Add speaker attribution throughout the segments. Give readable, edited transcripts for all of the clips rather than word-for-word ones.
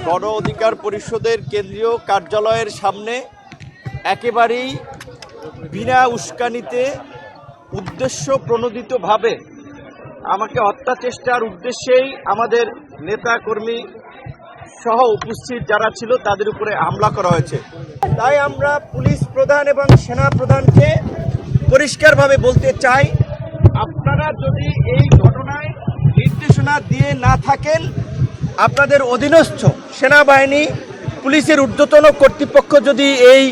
Speaker 1: গণ অধিকার পরিষদের কেন্দ্রীয় কার্যালয়ের সামনে একেবারেই বিনা উস্কানিতে উদ্দেশ্য প্রণোদিতভাবে আমাকে হত্যা চেষ্টার উদ্দেশ্যেই আমাদের নেতা কর্মী সহ উপস্থিত যারা ছিল তাদের উপরে হামলা করা হয়েছে। তাই আমরা পুলিশ প্রধান এবং সেনা প্রধানকে পরিষ্কারভাবে বলতে চাই, আপনারা যদি এই ঘটনায় নির্দেশনা দিয়ে না থাকেন, আপনাদের অধীনস্থ সেনাবাহিনী পুলিশের ঊর্ধ্বতন কর্তৃপক্ষ যদি এই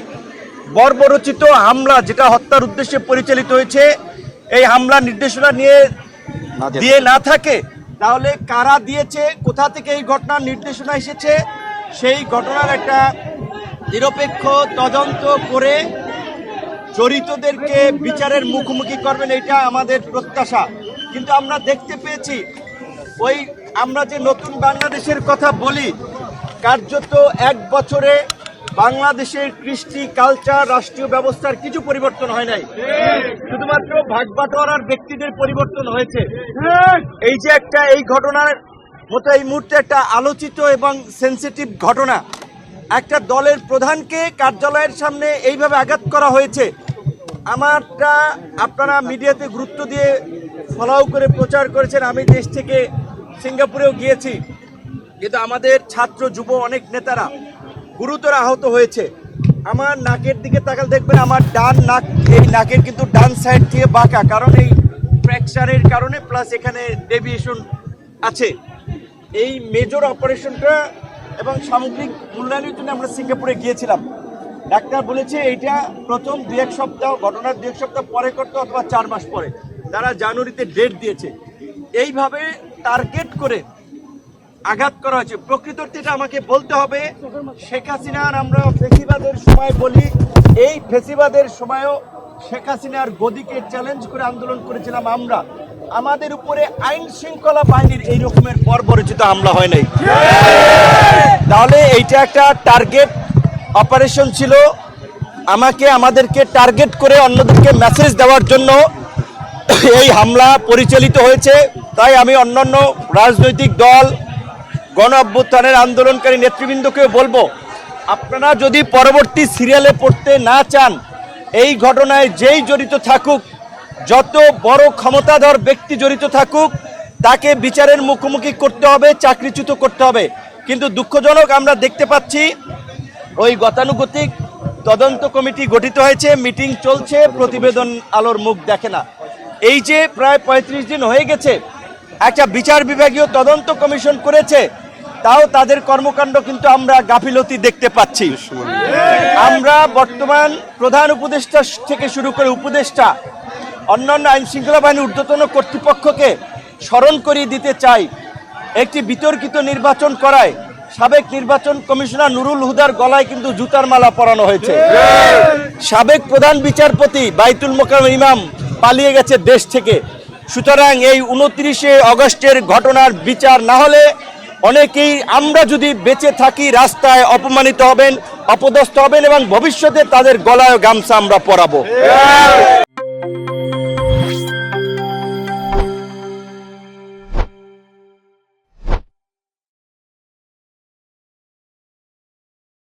Speaker 1: বর্বরচিত হামলা, যেটা হত্যার উদ্দেশ্যে পরিচালিত হয়েছে, এই হামলা নির্দেশনা দিয়ে না থাকে, তাহলে কারা দিয়েছে, কোথা থেকে এই ঘটনার নির্দেশনা এসেছে, সেই ঘটনার একটা নিরপেক্ষ তদন্ত করে জড়িতদেরকে বিচারের মুখোমুখি করবেন, এটা আমাদের প্রত্যাশা। কিন্তু আমরা দেখতে পেয়েছি, আমরা যে নতুন বাংলাদেশের কথা বলি, কার্যত এক বছরে বাংলাদেশের কৃষ্টি, কালচার, রাষ্ট্রীয় ব্যবস্থার কিছু পরিবর্তন হয় নাই, শুধুমাত্র ভাগবাটোয়ারার ব্যক্তিদের পরিবর্তন হয়েছে। এই যে এই ঘটনার মতো এই মুহূর্তে একটা আলোচিত এবং সেন্সিটিভ ঘটনা, একটা দলের প্রধানকে কার্যালয়ের সামনে এইভাবে আঘাত করা হয়েছে। আপনারা মিডিয়াতে গুরুত্ব দিয়ে ফলো করে প্রচার করেছেন। আমি দেশ থেকে সিঙ্গাপুরেও গিয়েছি, কিন্তু আমাদের ছাত্র যুব অনেক নেতারা গুরুতর আহত হয়েছে। আমার নাকের দিকে তাকালে দেখবেন আমার ডান নাক, এই নাকের কিন্তু ডান সাইড থেকে বাঁকা, কারণ এই ফ্র্যাকচারের কারণে, প্লাস এখানে ডেভিয়েশন আছে। এই মেজর অপারেশনটা এবং সামগ্রিক মূল্যায়নের জন্য আমরা সিঙ্গাপুরে গিয়েছিলাম। ডাক্তার বলেছে এইটা প্রথম 2-1 সপ্তাহ, ঘটনার 2-1 সপ্তাহ পরে করতে, অথবা 4 মাস পরে। তারা জানুয়ারিতে ডেট দিয়েছে। এইভাবে টার্গেট করে আঘাত করা হয়েছে। প্রকৃততে এটা আমাকে বলতে হবে, শেখ হাসিনার, আমরা ফেসিবাদের সময় বলি, এই ফেসিবাদের সময়ও শেখ হাসিনার গদিকে চ্যালেঞ্জ করে আন্দোলন করেছিলাম আমরা। আমাদের উপরে আইন শৃঙ্খলা বাহিনীর এই রকমের বর্বরচিত হামলা হয় নাই। তাহলে এইটা একটা টার্গেট অপারেশন ছিল, আমাদেরকে টার্গেট করে অন্যদেরকে মেসেজ দেওয়ার জন্য এই হামলা পরিচালিত হয়েছে। তাই আমি অন্যান্য রাজনৈতিক দল, গণ অভ্যুত্থানের আন্দোলনকারী নেতৃবৃন্দকেও বলবো, আপনারা যদি পরবর্তী সিরিয়ালে পড়তে না চান, এই ঘটনায় যেই জড়িত থাকুক, যত বড় ক্ষমতাধর ব্যক্তি জড়িত থাকুক, তাকে বিচারের মুখোমুখি করতে হবে, চাকরিচ্যুত করতে হবে। কিন্তু দুঃখজনক, আমরা দেখতে পাচ্ছি ওই গতানুগতিক তদন্ত কমিটি গঠিত হয়েছে, মিটিং চলছে, প্রতিবেদন আলোর মুখ দেখে না। এই যে প্রায় 35 দিন হয়ে গেছে, একটা বিচার বিভাগীয় তদন্ত কমিশন করেছে, তাও তাদের কর্মকাণ্ড কিন্তু আমরা গাফিলতি দেখতে পাচ্ছি। আমরা বর্তমান প্রধান উপদেষ্টা থেকে শুরু করে উপদেষ্টা, অন্যান্য আইন শৃঙ্খলা বাহিনীর ঊর্ধ্বতন কর্তৃপক্ষকে স্মরণ করিয়ে দিতে চাই, একটি বিতর্কিত নির্বাচন করায় সাবেক নির্বাচন কমিশনার নুরুল হুদার গলায় কিন্তু জুতার মালা পরানো হয়েছে। সাবেক প্রধান বিচারপতি বাইতুল মোকাররম ইমাম পালিয়ে গেছে দেশ থেকে। সুতরাং এই 29 আগস্টের ঘটনার বিচার না হলে অনেকেই, আমরা যদি বেঁচে থাকি, রাস্তায় অপমানিত হবেন, অপদস্থ হবেন, এবং ভবিষ্যতে তাদের গলায় গামছা আমরা পরাবো।